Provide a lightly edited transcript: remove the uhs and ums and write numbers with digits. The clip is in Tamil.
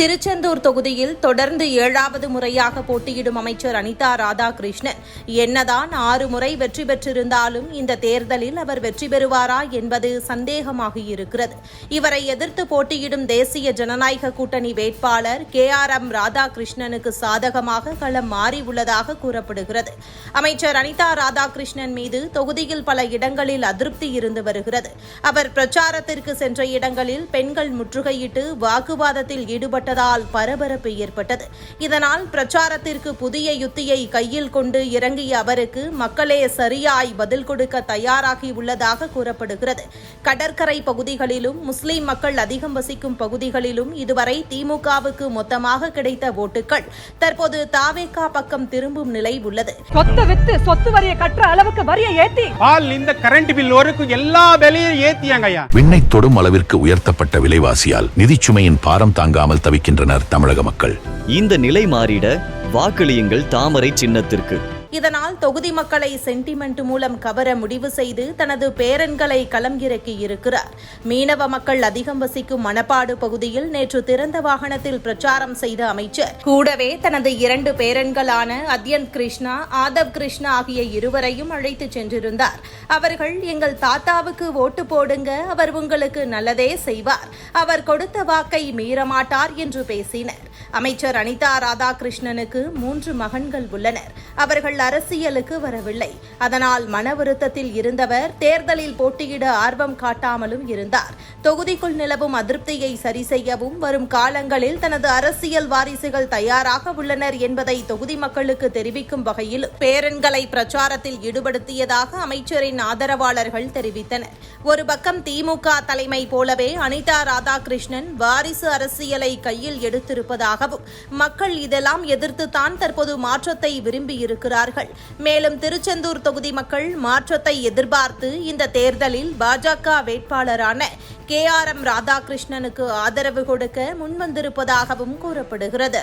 திருச்செந்தூர் தொகுதியில் தொடர்ந்து 7வது முறையாக போட்டியிடும் அமைச்சர் அனிதா ராதாகிருஷ்ணன் என்னதான் 6 முறை வெற்றி பெற்றிருந்தாலும் இந்த தேர்தலில் அவர் வெற்றி பெறுவாரா என்பது சந்தேகமாக இருக்கிறது. இவரை எதிர்த்து போட்டியிடும் தேசிய ஜனநாயக கூட்டணி வேட்பாளர் KRM ராதாகிருஷ்ணனுக்கு சாதகமாக களம் மாறியுள்ளதாக கூறப்படுகிறது. அமைச்சர் அனிதா ராதாகிருஷ்ணன் மீது தொகுதியில் பல இடங்களில் அதிருப்தி இருந்து வருகிறது. அவர் பிரச்சாரத்திற்கு சென்ற இடங்களில் பெண்கள் முற்றுகையிட்டு வாக்குவாதத்தில் ஈடுபட்டதால் பரபரப்பு ஏற்பட்டது. இதனால் பிரச்சாரத்திற்கு புதிய யுத்தியை கையில் கொண்டு இறங்கிய அவருக்கு மக்களே சரியாய் பதில் கொடுக்க தயாராகியுள்ளதாக கூறப்படுகிறது. கடற்கரை பகுதிகளிலும் முஸ்லிம் மக்கள் அதிகம் வசிக்கும் பகுதிகளிலும் இதுவரை திமுகவுக்கு மொத்தமாக கிடைத்த ஓட்டுகள் தற்போது தாவேகா பக்கம் திரும்பும் நிலை உள்ளது. சொத்து வித்து சொத்து வரியை கட்டுற அளவுக்கு வரியை ஏத்தி இந்த கரண்ட் பில் வரைக்கும் எல்லா விலையும் ஏத்தியாங்கய்யா. விண்ணை தொடும் அளவிற்கு உயர்த்தப்பட்ட விலைவாசியால் நிதிச்சுமையின் பாரம் தாங்காமல் தவிக்கின்றனர் தமிழக மக்கள். இந்த நிலை மாறிட வாக்களியுங்கள் தாமரை சின்னத்திற்கு. இதனால் தொகுதி மக்களை சென்டிமெண்ட் மூலம் கவர முடிவு செய்து தனது பேரன்களை களம் இறக்கியிருக்கிறார். மீனவ மக்கள் அதிகம் வசிக்கும் மணப்பாடு பகுதியில் நேற்று திறந்த வாகனத்தில் பிரச்சாரம் செய்த அமைச்சர் கூடவே தனது 2 பேரன்களான அத்யந்த் கிருஷ்ணா ஆதவ் கிருஷ்ணா ஆகிய இருவரையும் அழைத்து சென்றிருந்தார். அவர்கள் எங்கள் தாத்தாவுக்கு ஓட்டு போடுங்க, அவர் உங்களுக்கு நல்லதே செய்வார், அவர் கொடுத்த வாக்கை மீறமாட்டார் என்று பேசினர். அமைச்சர் அனிதா ராதாகிருஷ்ணனுக்கு 3 மகன்கள் உள்ளனர். அவர்கள் அரசியலுக்கு வரவில்லை. அதனால் மன வருத்தத்தில் இருந்தவர் தேர்தலில் போட்டியிட ஆர்வம் காட்டாமலும் இருந்தார். தொகுதிக்குள் நிலவும் அதிருப்தியை சரி செய்யவும் வரும் காலங்களில் தனது அரசியல் வாரிசுகள் தயாராக உள்ளனர் என்பதை தொகுதி மக்களுக்கு தெரிவிக்கும் வகையில் பேரன்களை பிரச்சாரத்தில் ஈடுபடுத்தியதாக அமைச்சரின் ஆதரவாளர்கள் தெரிவித்தனர். ஒரு பக்கம் திமுக தலைமை போலவே அனிதா ராதாகிருஷ்ணன் வாரிசு அரசியலை கையில் எடுத்திருப்பதாகவும் மக்கள் இதெல்லாம் எதிர்த்துத்தான் தற்போது மாற்றத்தை விரும்பியிருக்கிறார்கள். மேலும் திருச்செந்தூர் தொகுதி மக்கள் மாற்றத்தை எதிர்பார்த்து இந்த தேர்தலில் பாஜக வேட்பாளரான KRM ராதாகிருஷ்ணனுக்கு ஆதரவு கொடுக்க முன்வந்திருப்பதாகவும் கூறப்படுகிறது.